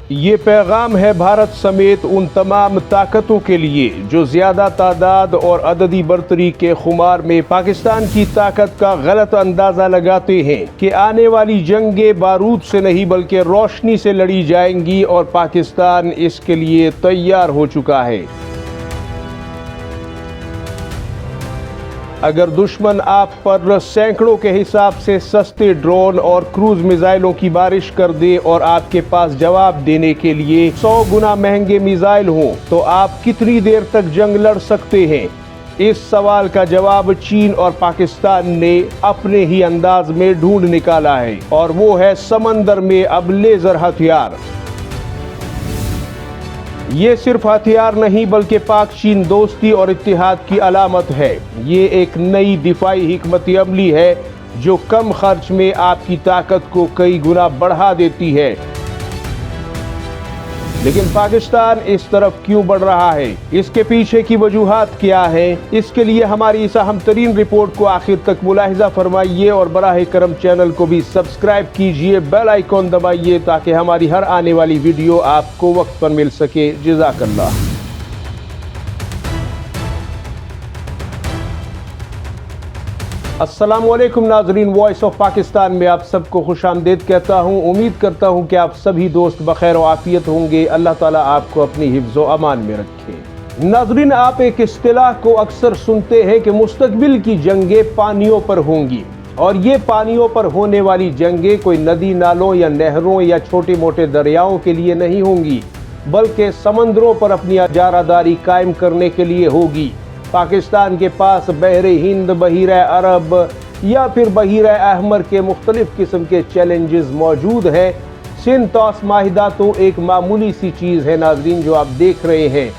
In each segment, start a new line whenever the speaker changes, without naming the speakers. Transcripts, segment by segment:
ये पैगाम है भारत समेत उन तमाम ताकतों के लिए जो ज़्यादा तादाद और अददी बरतरी के खुमार में पाकिस्तान की ताकत का गलत अंदाज़ा लगाते हैं कि आने वाली जंगें बारूद से नहीं बल्कि रोशनी से लड़ी जाएंगी और पाकिस्तान इसके लिए तैयार हो चुका है। अगर दुश्मन आप पर सैकड़ों के हिसाब से सस्ते ड्रोन और क्रूज मिसाइलों की बारिश कर दे और आपके पास जवाब देने के लिए 100 गुना महंगे मिसाइल हों तो आप कितनी देर तक जंग लड़ सकते हैं? इस सवाल का जवाब चीन और पाकिस्तान ने अपने ही अंदाज में ढूंढ निकाला है और वो है समंदर में अब लेजर हथियार। ये सिर्फ हथियार नहीं बल्कि पाक चीन दोस्ती और इत्तेहाद की अलामत है। ये एक नई दिफाई हिकमत अमली है जो कम खर्च में आपकी ताकत को कई गुना बढ़ा देती है। लेकिन पाकिस्तान इस तरफ क्यों बढ़ रहा है? इसके पीछे की वजूहात क्या है? इसके लिए हमारी इस अहम तरीन रिपोर्ट को आखिर तक मुलाहिजा फरमाइए और बराह करम चैनल को भी सब्सक्राइब कीजिए, बेल आइकॉन दबाइए ताकि हमारी हर आने वाली वीडियो आपको वक्त पर मिल सके। जज़ाकल्लाह। अस्सलामुअलैकुम नाजरीन, वॉइस ऑफ पाकिस्तान में आप सबको खुशामदीद कहता हूँ। उम्मीद करता हूँ कि आप सभी दोस्त बखैर और आफियत होंगे। अल्लाह ताला आपको अपनी हिफ्ज़ व अमान में रखे। नाजरीन, आप एक इस्तिलाह को अक्सर सुनते हैं कि मुस्तकबिल की जंगें पानियों पर होंगी और ये पानियों पर होने वाली जंगें कोई नदी नालों या नहरों या छोटे मोटे दरियाओं के लिए नहीं होंगी बल्कि समंदरों पर अपनी इजारादारी कायम करने के लिए होगी। पाकिस्तान के पास बहरे हिंद, बहीरा अरब या फिर बहीरा अहमर के मुख्तलिफ किस्म के चैलेंजेस मौजूद है। सिंध तौस माहिदा तो एक मामूली सी चीज़ है नाजरीन जो आप देख रहे हैं।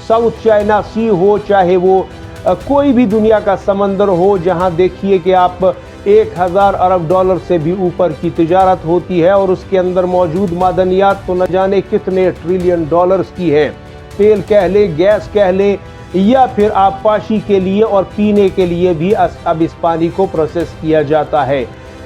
साउथ चाइना सी हो चाहे वो कोई भी दुनिया का समंदर हो, जहां देखिए कि आप 1000 अरब डॉलर से भी ऊपर की तिजारत होती है और उसके अंदर मौजूद मादनियात तो न जाने कितने ट्रिलियन डॉलर्स की है। तेल कह ले, गैस कह ले या फिर आबपाशी के लिए और पीने के लिए भी अब इस पानी को प्रोसेस किया जाता है।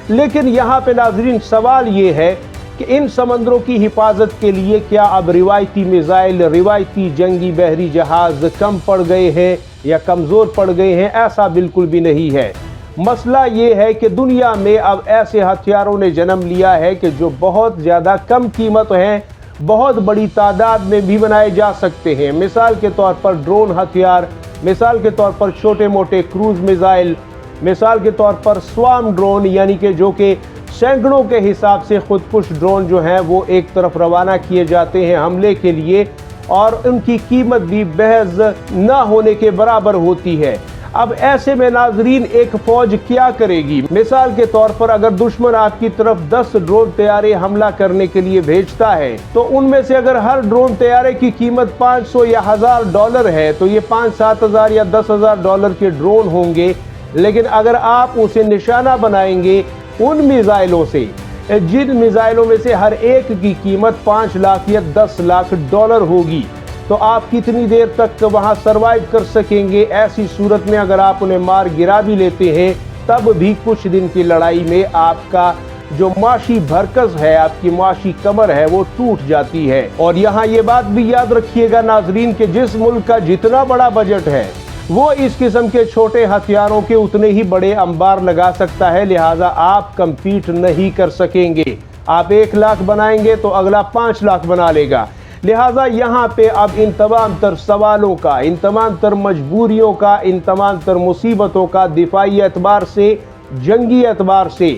लेकिन यहाँ पे नाजरीन सवाल ये है कि इन समंदरों की हिफाजत के लिए क्या अब रिवायती मिसाइल, रिवायती जंगी बहरी जहाज कम पड़ गए हैं या कमज़ोर पड़ गए हैं? ऐसा बिल्कुल भी नहीं है। मसला ये है कि दुनिया में अब ऐसे हथियारों ने जन्म लिया है कि जो बहुत ज़्यादा कम कीमत हैं, बहुत बड़ी तादाद में भी बनाए जा सकते हैं। मिसाल के तौर पर ड्रोन हथियार, मिसाल के तौर पर छोटे मोटे क्रूज मिसाइल, मिसाल के तौर पर स्वार्म ड्रोन यानी कि जो कि सैकड़ों के हिसाब से खुदकुश ड्रोन जो हैं वो एक तरफ रवाना किए जाते हैं हमले के लिए और उनकी कीमत भी बहस न होने के बराबर होती है। अब ऐसे में नाजरीन एक फौज क्या करेगी? मिसाल के तौर पर अगर दुश्मन आपकी तरफ 10 ड्रोन तैयारे हमला करने के लिए भेजता है तो उनमें से अगर हर ड्रोन तैयारे की कीमत 500 या 1000 डॉलर है तो ये 5-7 हज़ार या 10,000 डॉलर के ड्रोन होंगे। लेकिन अगर आप उसे निशाना बनाएंगे उन मिसाइलों से जिन मिसाइलों में से हर एक की कीमत 5 लाख या 10 लाख डॉलर होगी तो आप कितनी देर तक वहां सरवाइव कर सकेंगे? ऐसी सूरत में अगर आप उन्हें मार गिरा भी लेते हैं तब भी कुछ दिन की लड़ाई में आपका जो माशी भरकस है, आपकी माशी कमर है वो टूट जाती है। और यहाँ ये बात भी याद रखिएगा नाजरीन कि जिस मुल्क का जितना बड़ा बजट है वो इस किस्म के छोटे हथियारों के उतने ही बड़े अंबार लगा सकता है, लिहाजा आप कम्पीट नहीं कर सकेंगे। आप 1 लाख बनाएंगे तो अगला 5 लाख बना लेगा। लिहाजा यहाँ पे अब इन तमाम तर सवालों का, इन तमाम तर मजबूरियों का, इन तमाम तर मुसीबतों का दिफाई एतबार से, जंगी एतबार से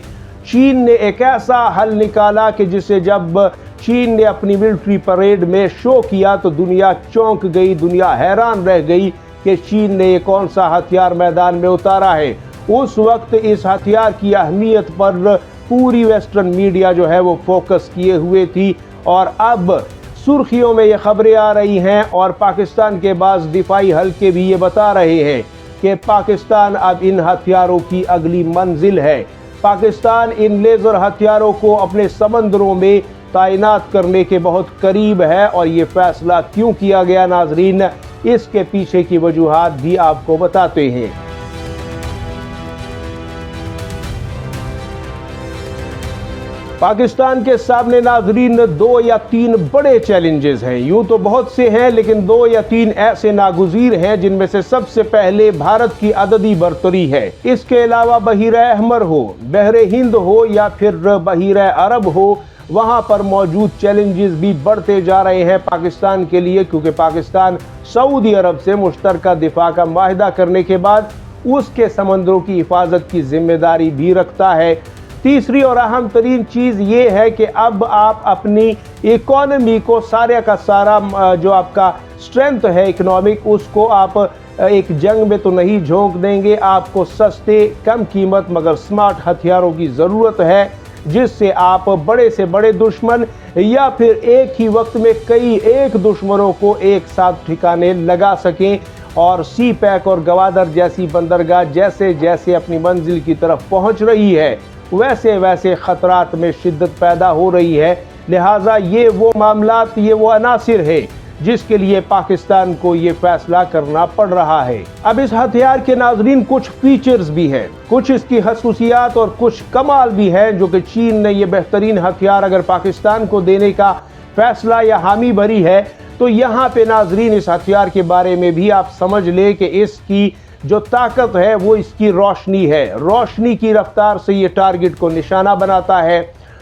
चीन ने एक ऐसा हल निकाला कि जिसे जब चीन ने अपनी मिलिट्री परेड में शो किया तो दुनिया चौंक गई, दुनिया हैरान रह गई कि चीन ने ये कौन सा हथियार मैदान में उतारा है। उस वक्त इस हथियार की अहमियत पर पूरी वेस्टर्न मीडिया जो है वो फोकस किए हुए थी और अब सुर्खियों में ये खबरें आ रही हैं और पाकिस्तान के बाज़ दिफाई हल्के भी ये बता रहे हैं कि पाकिस्तान अब इन हथियारों की अगली मंजिल है। पाकिस्तान इन लेज़र हथियारों को अपने समंदरों में तैनात करने के बहुत करीब है। और ये फैसला क्यों किया गया नाजरीन, इसके पीछे की वजूहात भी आपको बताते हैं। पाकिस्तान के सामने नाजरीन 2 या 3 बड़े चैलेंजेस हैं। यूं तो बहुत से हैं, लेकिन 2 या 3 ऐसे नागुज़ीर हैं जिनमें से सबसे पहले भारत की अददी बरतरी है। इसके अलावा बहीरा अहमर हो, बहरे हिंद हो या फिर बहीरा अरब हो, वहां पर मौजूद चैलेंजेस भी बढ़ते जा रहे हैं पाकिस्तान के लिए, क्योंकि पाकिस्तान सऊदी अरब से मुश्तरका दिफा का माहिदा करने के बाद उसके समंदरों की हिफाजत की जिम्मेदारी भी रखता है। तीसरी और अहम तरीन चीज़ ये है कि अब आप अपनी इकोनॉमी को सारे का सारा जो आपका स्ट्रेंथ है इकोनॉमिक, उसको आप एक जंग में तो नहीं झोंक देंगे। आपको सस्ते, कम कीमत मगर स्मार्ट हथियारों की ज़रूरत है, जिससे आप बड़े से बड़े दुश्मन या फिर एक ही वक्त में कई एक दुश्मनों को एक साथ ठिकाने लगा सकें। और सी पैक और गवादर जैसी बंदरगाह जैसे जैसे अपनी मंजिल की तरफ पहुंच रही है, वैसे वैसे खतरात में शिद्दत पैदा हो रही है। लिहाजा ये वो मामलात, ये वो अनासिर है जिसके लिए पाकिस्तान को ये फैसला करना पड़ रहा है। अब इस हथियार के नाजरीन कुछ फीचर्स भी हैं, कुछ इसकी खसूसियात और कुछ कमाल भी हैं, जो कि चीन ने ये बेहतरीन हथियार अगर पाकिस्तान को देने का फैसला या हामी भरी है, तो यहाँ पे नाजरीन इस हथियार के बारे में भी आप समझ ले कि इसकी जो ताकत है वो इसकी रोशनी है। रोशनी की रफ्तार से ये टारगेट को निशाना बनाता है।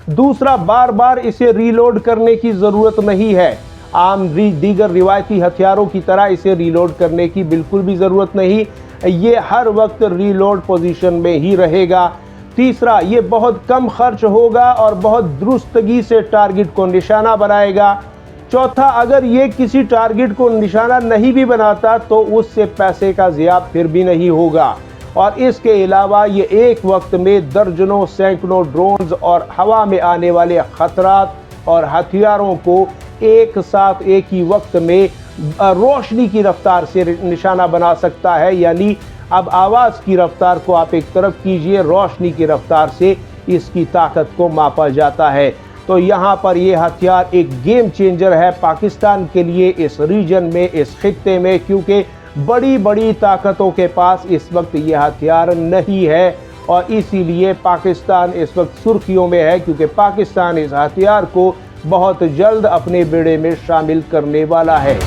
दूसरा, बार बार इसे रीलोड करने की ज़रूरत नहीं है। आम दीगर रिवायती हथियारों की तरह इसे रीलोड करने की बिल्कुल भी ज़रूरत नहीं, ये हर वक्त रीलोड पोजीशन में ही रहेगा। तीसरा, ये बहुत कम खर्च होगा और बहुत दुरुस्तगी से टारगेट को निशाना बनाएगा। चौथा, अगर ये किसी टारगेट को निशाना नहीं भी बनाता तो उससे पैसे का ज़िया फिर भी नहीं होगा। और इसके अलावा ये एक वक्त में दर्जनों सैकड़ों ड्रोन्स और हवा में आने वाले खतरात और हथियारों को एक साथ एक ही वक्त में रोशनी की रफ्तार से निशाना बना सकता है। यानी अब आवाज़ की रफ्तार को आप एक तरफ कीजिए, रोशनी की रफ्तार से इसकी ताकत को मापा जाता है। तो यहाँ पर ये हथियार एक गेम चेंजर है पाकिस्तान के लिए, इस रीजन में, इस खित्ते में, क्योंकि बड़ी बड़ी ताकतों के पास इस वक्त ये हथियार नहीं है। और इसीलिए पाकिस्तान इस वक्त सुर्खियों में है, क्योंकि पाकिस्तान इस हथियार को बहुत जल्द अपने बेड़े में शामिल करने वाला है।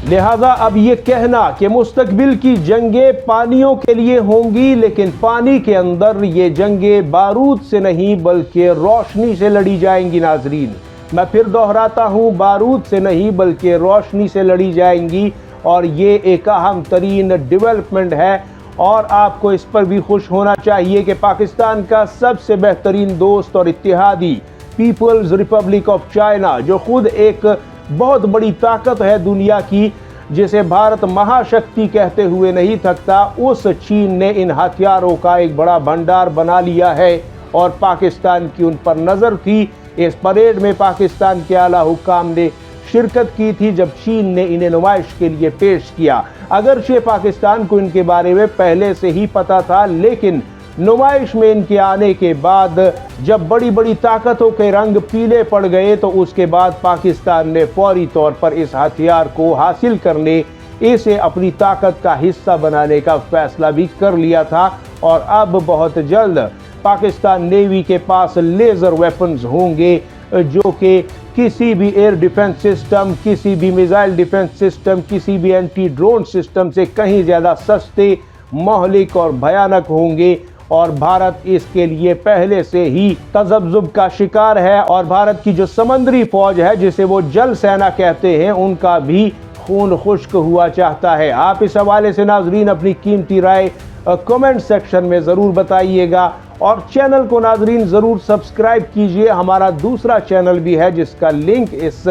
लिहाजा अब ये कहना कि मुस्तकबिल की जंगें पानियों के लिए होंगी, लेकिन पानी के अंदर ये जंगें बारूद से नहीं बल्कि रोशनी से लड़ी जाएंगी। नाजरीन, मैं फिर दोहराता हूँ, बारूद से नहीं बल्कि रोशनी से लड़ी जाएंगी। और ये एक अहम तरीन डेवलपमेंट है और आपको इस पर भी खुश होना चाहिए कि पाकिस्तान का सबसे बेहतरीन दोस्त और इत्तेहादी पीपल्स रिपब्लिक ऑफ चाइना, जो खुद एक बहुत बड़ी ताकत है दुनिया की, जिसे भारत महाशक्ति कहते हुए नहीं थकता, उस चीन ने इन हथियारों का एक बड़ा भंडार बना लिया है और पाकिस्तान की उन पर नज़र थी। इस परेड में पाकिस्तान के आला हुक्काम ने शिरकत की थी जब चीन ने इन्हें नुमाइश के लिए पेश किया। अगरचे पाकिस्तान को इनके बारे में पहले से ही पता था, लेकिन नुमाइश में इनके आने के बाद जब बड़ी बड़ी ताकतों के रंग पीले पड़ गए, तो उसके बाद पाकिस्तान ने फौरी तौर पर इस हथियार को हासिल करने, इसे अपनी ताकत का हिस्सा बनाने का फैसला भी कर लिया था। और अब बहुत जल्द पाकिस्तान नेवी के पास लेज़र वेपन्स होंगे, जो कि किसी भी एयर डिफेंस सिस्टम, किसी भी मिसाइल डिफेंस सिस्टम, किसी भी एंटी ड्रोन सिस्टम से कहीं ज़्यादा सस्ते, महलिक और भयानक होंगे। और भारत इसके लिए पहले से ही तजब्जुब का शिकार है। और भारत की जो समंदरी फौज है, जिसे वो जल सेना कहते हैं, उनका भी खून खुश्क हुआ चाहता है। आप इस हवाले से नाजरीन अपनी कीमती राय कमेंट सेक्शन में ज़रूर बताइएगा। और चैनल को नाजरीन ज़रूर सब्सक्राइब कीजिए। हमारा दूसरा चैनल भी है जिसका लिंक इस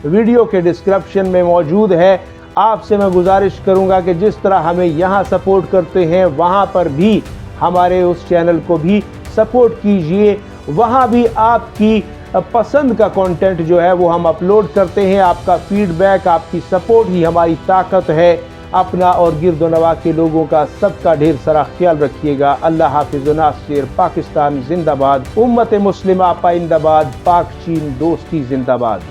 वीडियो के डिस्क्रिप्शन में मौजूद है। आपसे मैं गुजारिश करूंगा कि जिस तरह हमें यहाँ सपोर्ट करते हैं, वहाँ पर भी हमारे उस चैनल को भी सपोर्ट कीजिए। वहाँ भी आपकी पसंद का कंटेंट जो है वो हम अपलोड करते हैं। आपका फीडबैक, आपकी सपोर्ट ही हमारी ताकत है। अपना और गिरदोनवा के लोगों का सबका ढेर सारा ख्याल रखिएगा। अल्लाह हाफिज़। नासिर पाकिस्तान जिंदाबाद, उम्मत मुस्लिमा पाइंदाबाद, पाक चीन दोस्ती जिंदाबाद।